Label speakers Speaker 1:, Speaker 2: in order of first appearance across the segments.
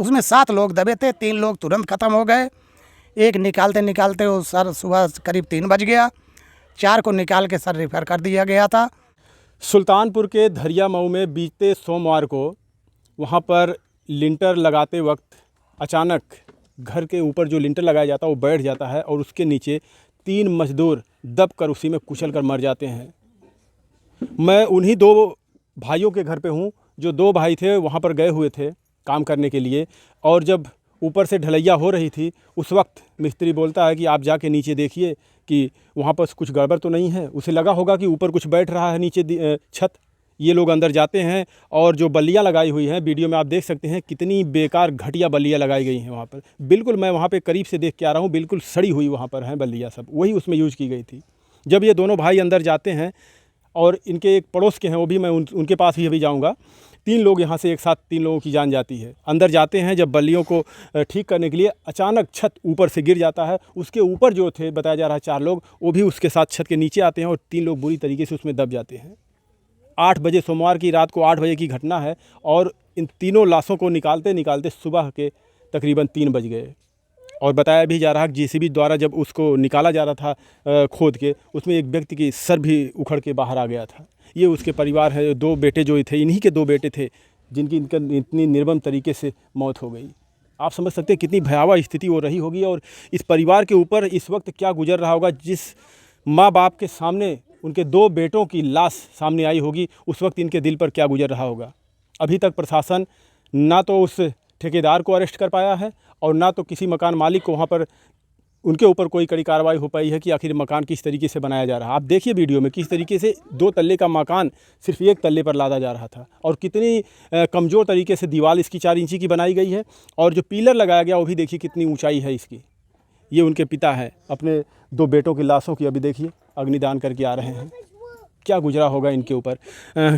Speaker 1: उसमें 7 लोग दबे थे, 3 लोग तुरंत ख़त्म हो गए। एक निकालते निकालते वो सर सुबह करीब 3 बज गया। 4 को निकाल के सर रेफ़र कर दिया गया था।
Speaker 2: सुल्तानपुर के धरिया मऊ में बीते सोमवार को वहाँ पर लिंटर लगाते वक्त अचानक घर के ऊपर जो लिंटर लगाया जाता है वो बैठ जाता है और उसके नीचे 3 मजदूर दबकर उसी में कुचल कर मर जाते हैं। मैं उन्हीं 2 भाइयों के घर पे हूँ जो 2 भाई थे, वहाँ पर गए हुए थे काम करने के लिए, और जब ऊपर से ढलैया हो रही थी उस वक्त मिस्त्री बोलता है कि आप जाके नीचे देखिए कि वहाँ पर कुछ गड़बड़ तो नहीं है। उसे लगा होगा कि ऊपर कुछ बैठ रहा है नीचे छत। ये लोग अंदर जाते हैं और जो बल्लियाँ लगाई हुई हैं, वीडियो में आप देख सकते हैं कितनी बेकार घटिया बल्लियाँ लगाई गई हैं वहाँ पर। बिल्कुल मैं वहाँ पे करीब से देख के आ रहा हूँ, बिल्कुल सड़ी हुई वहाँ पर हैं बल्लियाँ, सब वही उसमें यूज़ की गई थी। जब ये दोनों भाई अंदर जाते हैं और इनके एक पड़ोस के हैं, वो भी मैं उनके पास ही अभी जाऊँगा। 3 लोग यहाँ से एक साथ 3 लोगों की जान जाती है। अंदर जाते हैं जब बल्लियों को ठीक करने के लिए, अचानक छत ऊपर से गिर जाता है। उसके ऊपर जो थे बताया जा रहा है 4 लोग, वो भी उसके साथ छत के नीचे आते हैं और 3 लोग बुरी तरीके से उसमें दब जाते हैं। 8 बजे सोमवार की रात को 8 बजे की घटना है और इन तीनों लाशों को निकालते निकालते सुबह के तकरीबन 3 बज गए। और बताया भी जा रहा है कि जेसीबी द्वारा जब उसको निकाला जा रहा था खोद के, उसमें एक व्यक्ति की सर भी उखड़ के बाहर आ गया था। ये उसके परिवार है, 2 बेटे जो थे, इन्हीं के 2 बेटे थे जिनकी इतनी निर्मम तरीके से मौत हो गई। आप समझ सकते हैं कितनी भयावह स्थिति वो रही होगी और इस परिवार के ऊपर इस वक्त क्या गुजर रहा होगा। जिस माँ बाप के सामने उनके 2 बेटों की लाश सामने आई होगी, उस वक्त इनके दिल पर क्या गुजर रहा होगा। अभी तक प्रशासन ना तो उस ठेकेदार को अरेस्ट कर पाया है और ना तो किसी मकान मालिक को वहाँ पर उनके ऊपर कोई कड़ी कार्रवाई हो पाई है कि आखिर मकान किस तरीके से बनाया जा रहा है। आप देखिए वीडियो में किस तरीके से 2 तल्ले का मकान सिर्फ 1 तल्ले पर लादा जा रहा था और कितनी कमज़ोर तरीके से दीवार इसकी 4 इंची की बनाई गई है और जो पिलर लगाया गया वो भी देखिए कितनी ऊंचाई है इसकी। ये उनके पिता हैं, अपने 2 बेटों की लाशों की अभी देखिए अग्निदान करके आ रहे हैं। क्या गुजरा होगा इनके ऊपर।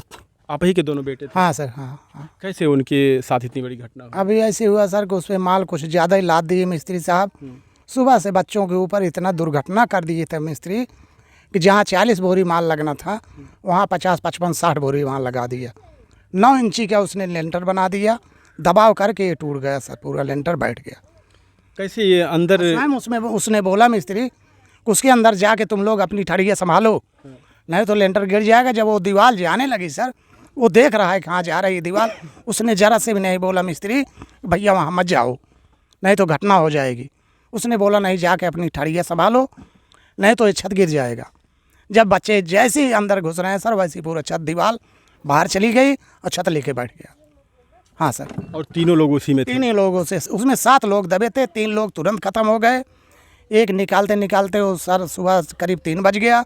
Speaker 2: आप ही के दोनों बेटे थे?
Speaker 1: हाँ सर, हाँ।
Speaker 2: कैसे उनके साथ इतनी बड़ी घटना हुई?
Speaker 1: अभी ऐसे हुआ सर कि उसमें माल कुछ ज़्यादा ही लाद दिए मिस्त्री साहब। सुबह से बच्चों के ऊपर इतना दुर्घटना कर दिए थे मिस्त्री कि जहाँ 40 बोरी माल लगना था वहाँ 50, 55, 60 बोरी वहाँ लगा दिया। 9 इंची का उसने लेंटर बना दिया, दबाव करके ये टूट गया सर, पूरा लेंटर बैठ गया।
Speaker 2: कैसे ये अंदर?
Speaker 1: मैम उसमें उसने बोला मिस्त्री कि उसके अंदर जाके तुम लोग अपनी ठड़िया संभालो, नहीं तो लेंटर गिर जाएगा। जब वो दीवार जाने लगी सर, वो देख रहा है कहाँ जा रही है दीवार, उसने ज़रा से भी नहीं बोला मिस्त्री भैया वहाँ मत जाओ नहीं तो घटना हो जाएगी। उसने बोला नहीं, जाके अपनी ठड़िया संभालो नहीं तो ये छत गिर जाएगा। जब बच्चे जैसे ही अंदर घुस रहे हैं सर, वैसे पूरा छत दीवार बाहर चली गई और छत लेके बैठ गया। हाँ सर।
Speaker 2: और तीनों लोग उसी में थे?
Speaker 1: 3 लोगों से, उसमें 7 लोग दबे थे, 3 लोग तुरंत ख़त्म हो गए। एक निकालते निकालते वो सर सुबह करीब 3 बज गया।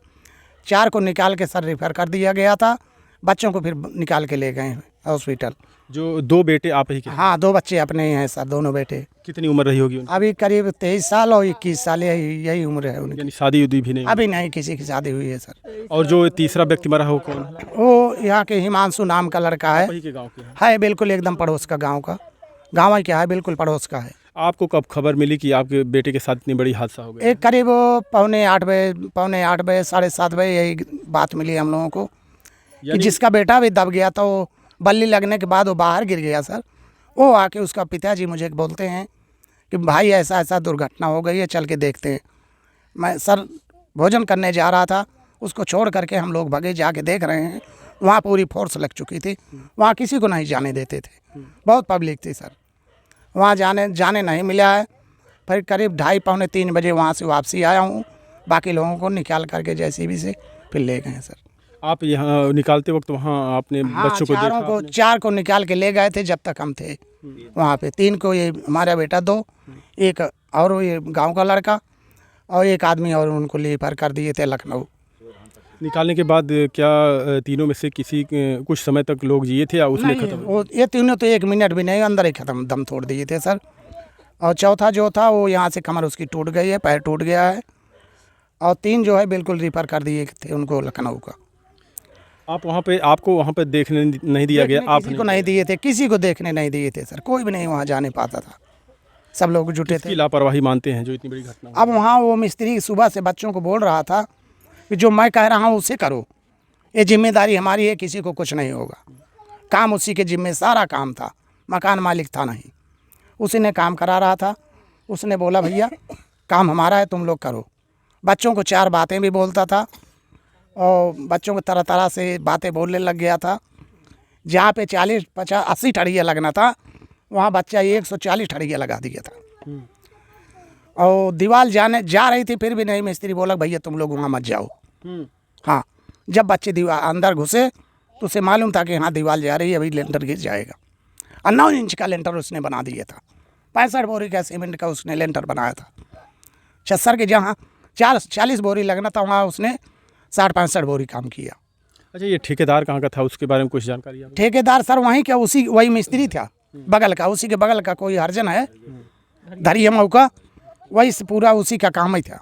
Speaker 1: 4 को निकाल के सर रेफ़र कर दिया गया था। बच्चों को फिर निकाल के ले गए हॉस्पिटल।
Speaker 2: जो 2 बेटे आप ही के?
Speaker 1: हाँ, 2 बच्चे अपने ही हैं सर, दोनों बेटे।
Speaker 2: कितनी उम्र रही होगी उनकी?
Speaker 1: अभी करीब 23 साल और 21 साल यही उम्र है उनकी।
Speaker 2: यानी शादी उदी भी नहीं?
Speaker 1: अभी नहीं, किसी की शादी हुई है सर।
Speaker 2: और जो तीसरा व्यक्ति मरा हो कौन है?
Speaker 1: वो यहाँ के हिमांशु नाम का लड़का है।
Speaker 2: वही के गांव के है?
Speaker 1: बिल्कुल एकदम पड़ोस का, गाँव ही क्या है, बिल्कुल पड़ोस का है।
Speaker 2: आपको कब खबर मिली कि आपके बेटे के साथ इतनी बड़ी हादसा हो गया?
Speaker 1: एक करीब पौने 8 बजे 7:30 बजे यही बात मिली हम लोगों को कि जिसका बेटा भी दब गया था, वो बल्ली लगने के बाद वो बाहर गिर गया सर। वो आके उसका पिताजी मुझे बोलते हैं कि भाई ऐसा ऐसा दुर्घटना हो गई है, चल के देखते हैं। मैं सर भोजन करने जा रहा था, उसको छोड़ करके हम लोग भगे, जाके देख रहे हैं वहाँ पूरी फोर्स लग चुकी थी। वहाँ किसी को नहीं जाने देते थे, बहुत पब्लिक थी सर। वहाँ जाने नहीं मिला है। फिर करीब 2:30 पौने 3 बजे वहाँ से वापसी आया हूँ। बाकी लोगों को निकाल करके जेसीबी से फिर ले गए सर।
Speaker 2: आप यहाँ निकालते वक्त वहाँ आपने बच्चों को देखा?
Speaker 1: 4 को निकाल के ले गए थे जब तक हम थे वहाँ पे। 3 को ये हमारा बेटा, 2 एक और ये गांव का लड़का और एक आदमी और उनको रेफर कर दिए थे लखनऊ।
Speaker 2: निकालने के बाद क्या तीनों में से किसी कुछ समय तक लोग जिए थे या उसने खत्म?
Speaker 1: वो ये तीनों तो 1 मिनट भी नहीं, अंदर ही खत्म, दम तोड़ दिए थे सर। और चौथा जो था वो यहाँ से कमर उसकी टूट गई है, पैर टूट गया है। और 3 जो है बिल्कुल रेफर कर दिए थे उनको लखनऊ का।
Speaker 2: आप वहाँ पे, आपको वहाँ पे देखने नहीं दिया गया? आप
Speaker 1: किसी को नहीं दिए थे, किसी को देखने नहीं दिए थे सर। कोई भी नहीं वहाँ जाने पाता था, सब लोग जुटे थे।
Speaker 2: लापरवाही मानते हैं जो इतनी बड़ी घटना?
Speaker 1: अब वहाँ वो मिस्त्री सुबह से बच्चों को बोल रहा था कि जो मैं कह रहा हूँ उसे करो, ये जिम्मेदारी हमारी है, किसी को कुछ नहीं होगा। काम उसी के जिम्मे सारा काम था, मकान मालिक था नहीं। उसी ने काम करा रहा था। उसने बोला भैया काम हमारा है, तुम लोग करो। बच्चों को 4 बातें भी बोलता था और बच्चों को तरह तरह से बातें बोलने लग गया था। जहाँ पे 40, 50, 80 ठड़िया लगना था वहाँ बच्चा 140 ठड़िया लगा दिया था। और दीवार जा रही थी फिर भी नहीं, मिस्त्री बोला भैया तुम लोग वहाँ मत जाओ। हाँ, जब बच्चे दीवार अंदर घुसे तो उसे मालूम था कि हाँ दीवार जा रही है, अभी लेंटर गिर जाएगा। और 9 इंच का लेंटर उसने बना दिया था। 65 बोरी का सीमेंट का उसने लेंटर बनाया था। छस्सर के जहाँ 40 बोरी लगना था वहाँ उसने 60-65 बोरी काम किया।
Speaker 2: अच्छा, ये ठेकेदार कहाँ का था, उसके बारे में कुछ जानकारी आपको?
Speaker 1: ठेकेदार सर वहीं का, वही मिस्त्री था बगल का, उसी के बगल का कोई हरजन है धरिया मऊ का, वही से पूरा उसी का काम ही था।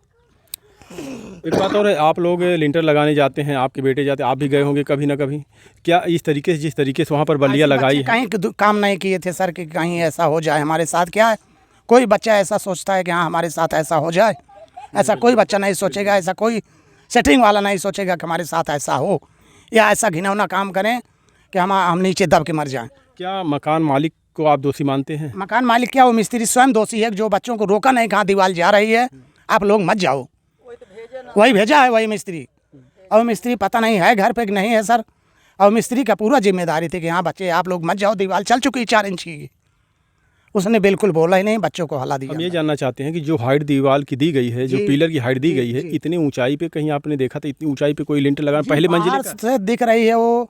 Speaker 2: एक बात और है, आप लोग लिंटर लगाने जाते हैं, आपके बेटे जाते हैं, आप भी गए होंगे कभी ना कभी। क्या इस तरीके से, जिस तरीके से वहाँ पर बल्लियाँ लगाई है,
Speaker 1: कहीं काम नहीं किए थे सर कि कहीं ऐसा हो जाए हमारे साथ? क्या है, कोई बच्चा ऐसा सोचता है कि हाँ हमारे साथ ऐसा हो जाए? ऐसा कोई बच्चा नहीं सोचेगा, ऐसा कोई सेटिंग वाला नहीं सोचेगा कि हमारे साथ ऐसा हो, या ऐसा घिनौना काम करें कि हम नीचे दब के मर जाएं।
Speaker 2: क्या मकान मालिक को आप दोषी मानते हैं?
Speaker 1: मकान मालिक क्या, वो मिस्त्री स्वयं दोषी है जो बच्चों को रोका नहीं, कहाँ दीवार जा रही है आप लोग मत जाओ, वही भेजा है वही मिस्त्री। और मिस्त्री पता नहीं है घर पे कि नहीं है सर। और मिस्त्री का पूरा जिम्मेदारी थी कि हाँ बच्चे आप लोग मत जाओ, दीवार चल चुकी 4 इंच की। उसने बिल्कुल बोला ही नहीं, बच्चों को हला दिया।
Speaker 2: हम ये जानना चाहते हैं कि जो हाइट दीवार की दी गई है, जो पिलर की हाइट दी गई है, इतनी ऊंचाई पे कहीं आपने देखा था इतनी ऊंचाई पे कोई लिंटर लगा? पहले मंजिले का
Speaker 1: से दिख रही है वो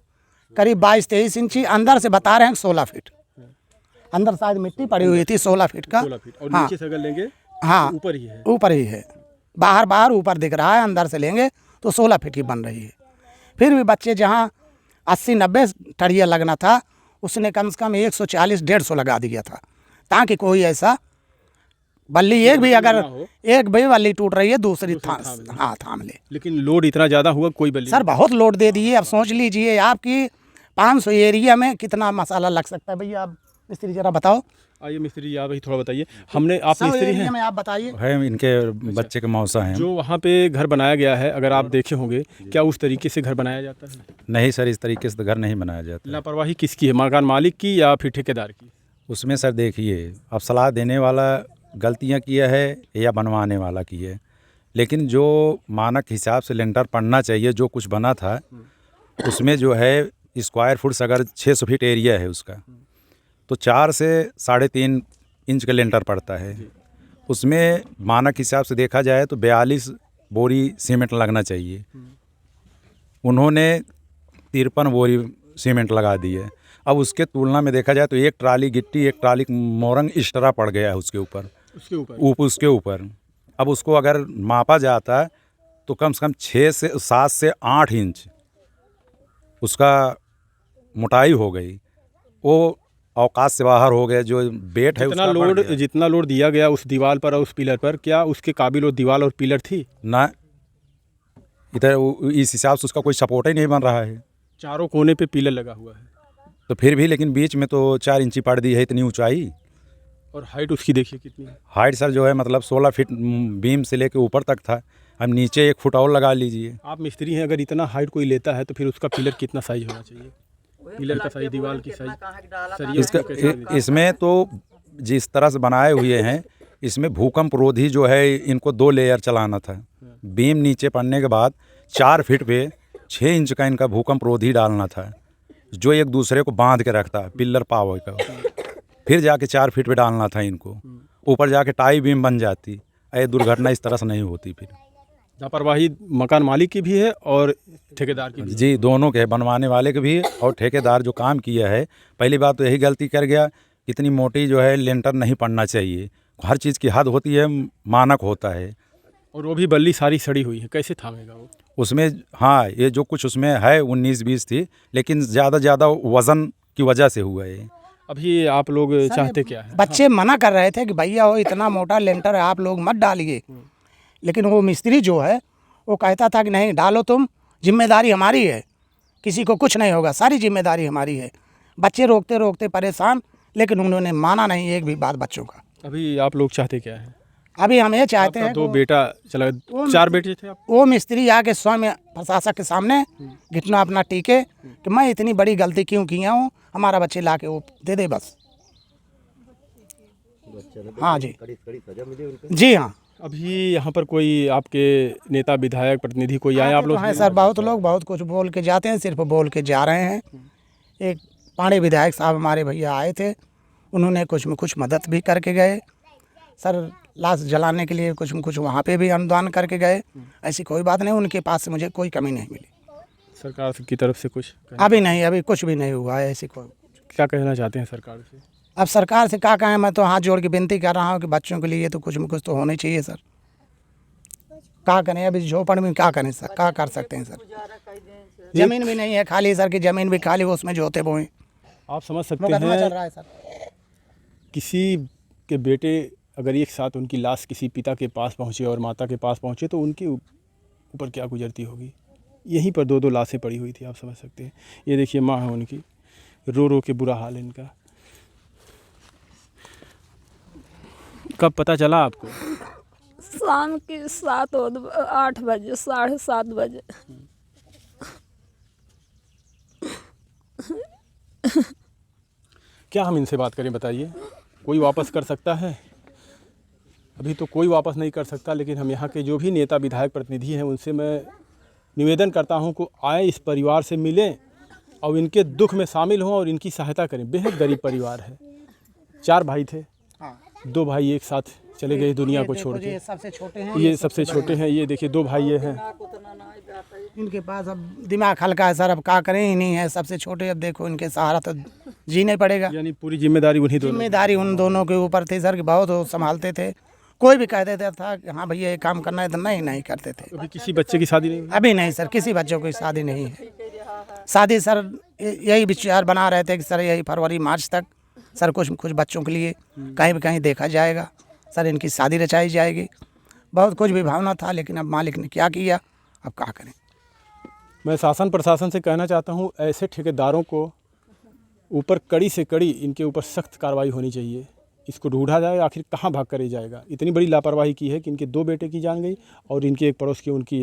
Speaker 1: करीब 22-23 इंची, अंदर से बता रहे हैं 16 फीट। अंदर शायद मिट्टी पड़ी हुई थी 16 फीट का।
Speaker 2: 16 फीट। और नीचे से अगर लेंगे
Speaker 1: हाँ
Speaker 2: ऊपर ही है,
Speaker 1: ऊपर ही है, बाहर ऊपर दिख रहा है, अंदर से लेंगे तो 16 फीट की बन रही है। फिर भी बच्चे जहाँ 80-90 ठड़िया लगना था उसने कम से कम 140-150 लगा दिया था, ताकि कोई ऐसा बल्ली एक भी बल्ली टूट रही है दूसरी थाम ले।
Speaker 2: लेकिन लोड इतना ज़्यादा हुआ कोई बल्ली
Speaker 1: सर बहुत लोड दे दिए। अब सोच लीजिए आपकी 500 एरिया में कितना मसाला लग सकता है भैया? आप मिस्त्री जरा बताओ।
Speaker 2: आइए मिस्त्री जी, आप ही थोड़ा बताइए। हमने आप मिस्त्री हैं,
Speaker 1: में आप बताइए।
Speaker 3: है इनके बच्चे के मौसा हैं।
Speaker 2: जो वहाँ पे घर बनाया गया है, अगर आप देखे होंगे, क्या उस तरीके से घर बनाया जाता है?
Speaker 3: नहीं सर, इस तरीके से तो घर नहीं बनाया जाता।
Speaker 2: लापरवाही किसकी है, मकान मालिक की या फिर ठेकेदार की?
Speaker 3: उसमें सर देखिए, अब सलाह देने वाला गलतियां किया है या बनवाने वाला की है। लेकिन जो मानक हिसाब से लेंटर पड़ना चाहिए, जो कुछ बना था उसमें जो है स्क्वायर फुट अगर 600 फीट एरिया है उसका, तो 4 से 3.5 इंच का लेंटर पड़ता है। उसमें मानक हिसाब से देखा जाए तो 42 बोरी सीमेंट लगना चाहिए। उन्होंने 53 बोरी सीमेंट लगा दी है। अब उसके तुलना में देखा जाए तो 1 ट्राली गिट्टी, 1 ट्राली मोरंग एक्स्ट्रा पड़ गया है उसके ऊपर। उसके ऊपर अब उसको अगर मापा जाता है तो कम से कम 7 से 8 इंच उसका मोटाई हो गई। वो औकात से बाहर हो गया। जो बेट है
Speaker 2: जितना लोड दिया गया उस दीवार पर और उस पिलर पर, क्या उसके काबिल वो दीवार और पिलर थी?
Speaker 3: ना, इधर इस हिसाब से उसका कोई सपोर्ट ही नहीं बन रहा है।
Speaker 2: चारों कोने पे पिलर लगा हुआ है
Speaker 3: तो फिर भी, लेकिन बीच में तो 4 इंची पड़ दी है इतनी ऊंचाई।
Speaker 2: और हाइट उसकी देखिए कितनी है।
Speaker 3: हाइट सर जो है मतलब 16 फीट बीम से लेके ऊपर तक था। अब नीचे 1 फुट और लगा लीजिए।
Speaker 2: आप मिस्त्री हैं, अगर इतना हाइट कोई लेता है तो फिर उसका पिलर कितना साइज होना चाहिए? पिलर का साइज, दीवार की साइज।
Speaker 3: इसमें तो जिस तरह से बनाए हुए हैं, इसमें भूकंप रोधी जो है इनको 2 लेयर चलाना था। बीम नीचे पड़ने के बाद 4 फीट पे 6 इंच का इनका भूकंप रोधी डालना था, जो एक दूसरे को बांध के रखता है पिलर पावर का। फिर जाके 4 फीट पे डालना था इनको, ऊपर जाके टाई बीम बन जाती। ये दुर्घटना इस तरह से नहीं होती। फिर
Speaker 2: लापरवाही मकान मालिक की भी है और ठेकेदार की भी।
Speaker 3: जी, दोनों के, बनवाने वाले के भी और ठेकेदार जो काम किया है। पहली बात तो यही गलती कर गया, इतनी मोटी जो है लेंटर नहीं पड़ना चाहिए। हर चीज़ की हद होती है, मानक होता है।
Speaker 2: और वो भी बल्ली सारी सड़ी हुई है, कैसे थामेगा वो?
Speaker 3: उसमें हाँ, ये जो कुछ उसमें है 19-20 थी, लेकिन ज़्यादा वज़न की वजह से हुआ है।
Speaker 2: अभी आप लोग चाहते क्या है?
Speaker 1: बच्चे मना कर रहे थे कि भैया वो इतना मोटा लेंटर है आप लोग मत डालिए, लेकिन वो मिस्त्री जो है वो कहता था कि नहीं डालो तुम, जिम्मेदारी हमारी है, किसी को कुछ नहीं होगा, सारी जिम्मेदारी हमारी है। बच्चे रोकते रोकते परेशान, लेकिन उन्होंने माना नहीं एक भी बात बच्चों का।
Speaker 2: अभी आप लोग चाहते क्या है?
Speaker 1: अभी हम ये चाहते हैं
Speaker 2: 2 बेटा चला, 4 बेटे थे आप?
Speaker 1: वो मिस्त्री आके स्वयं प्रशासक के सामने घुटना अपना टीके कि मैं इतनी बड़ी गलती क्यों किया हूँ, हमारा बच्चे ला के वो दे दे बस। हाँ जी, जी हाँ।
Speaker 2: अभी यहाँ पर कोई आपके नेता विधायक प्रतिनिधि कोई आए आप लोग?
Speaker 1: हैं सर, बहुत लोग बहुत कुछ बोल के जाते हैं, सिर्फ बोल के जा रहे हैं। एक पांडे विधायक साहब हमारे भैया आए थे, उन्होंने कुछ में कुछ मदद भी करके गए सर। लाश जलाने के लिए कुछ में कुछ वहाँ पे भी अनुदान करके गए। ऐसी कोई बात नहीं, उनके पास से मुझे कोई कमी नहीं मिली।
Speaker 2: सरकार की तरफ से कुछ
Speaker 1: अभी नहीं, अभी कुछ भी नहीं हुआ है ऐसी कोई।
Speaker 2: क्या कहना चाहते हैं सरकार से?
Speaker 1: अब सरकार से क्या कहें, मैं तो हाथ जोड़ के विनती कर रहा हूँ कि बच्चों के लिए तो कुछ में कुछ तो होना चाहिए सर। क्या करें, अभी झोपड़ में क्या करें सर, क्या कर सकते हैं सर। जमीन भी नहीं है खाली सर, की जमीन भी खाली, उसमें जोते बोए।
Speaker 2: आप समझ सकते
Speaker 1: मुकदमा चल
Speaker 2: हैं
Speaker 1: रहा है सर।
Speaker 2: किसी के बेटे अगर एक साथ उनकी लाश किसी पिता के पास पहुँचे और माता के पास पहुँचे तो उनके ऊपर क्या गुजरती होगी। यहीं पर दो लाशें पड़ी हुई थी, आप समझ सकते हैं। ये देखिए माँ है उनकी, रो रो के बुरा हाल है इनका। कब पता चला आपको?
Speaker 4: शाम की 8 बजे, 7:30 बजे।
Speaker 2: क्या हम इनसे बात करें बताइए? कोई वापस कर सकता है? अभी तो कोई वापस नहीं कर सकता, लेकिन हम यहाँ के जो भी नेता विधायक प्रतिनिधि हैं उनसे मैं निवेदन करता हूँ कि आए इस परिवार से मिलें और इनके दुख में शामिल हों और इनकी सहायता करें। बेहद गरीब परिवार है, 4 भाई थे, 2 भाई एक साथ चले गए दुनिया को छोड़ के।
Speaker 1: ये सबसे छोटे हैं,
Speaker 2: ये सबसे छोटे हैं। ये देखिए 2 भाई ये हैं।
Speaker 1: इनके पास अब दिमाग हल्का है सर, अब क्या करें, ही नहीं है, सबसे छोटे। अब देखो इनके सहारा तो जीना पड़ेगा।
Speaker 2: यानी पूरी जिम्मेदारी उन्हीं दोनों।
Speaker 1: जिम्मेदारी उन दोनों के ऊपर थी सर, कि बहुत वो संभालते थे। कोई भी कह देता था कि हाँ भैया ये काम करना है तो नहीं करते थे।
Speaker 2: अभी किसी बच्चे की शादी नहीं हुई?
Speaker 1: अभी नहीं सर, किसी बच्चों की शादी नहीं है। शादी सर यही विचार बना रहे थे कि सर यही फरवरी मार्च तक सर कुछ बच्चों के लिए कहीं भी कहीं देखा जाएगा सर, इनकी शादी रचाई जाएगी। बहुत कुछ भी भावना था, लेकिन अब मालिक ने क्या किया, अब क्या करें।
Speaker 2: मैं शासन प्रशासन से कहना चाहता हूँ, ऐसे ठेकेदारों को ऊपर कड़ी से कड़ी इनके ऊपर सख्त कार्रवाई होनी चाहिए। इसको ढूंढा जाए आखिर कहाँ भाग कर जाएगा। इतनी बड़ी लापरवाही की है कि इनके 2 बेटे की जान गई और इनके एक पड़ोस की उनकी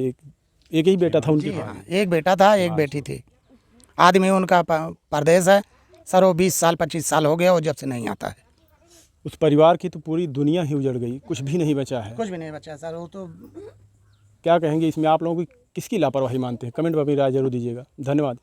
Speaker 2: एक ही बेटा था उनके पास।
Speaker 1: एक बेटा था, एक बेटी थी। आदमी उनका परदेश है सर, वो 20 साल 25 साल हो गया और जब से नहीं आता है।
Speaker 2: उस परिवार की तो पूरी दुनिया ही उजड़ गई, कुछ भी नहीं बचा है।
Speaker 1: कुछ भी नहीं बचा सर, वो तो।
Speaker 2: क्या कहेंगे इसमें? आप लोगों की किसकी लापरवाही मानते हैं? कमेंट में अपनी राय जरूर दीजिएगा। धन्यवाद।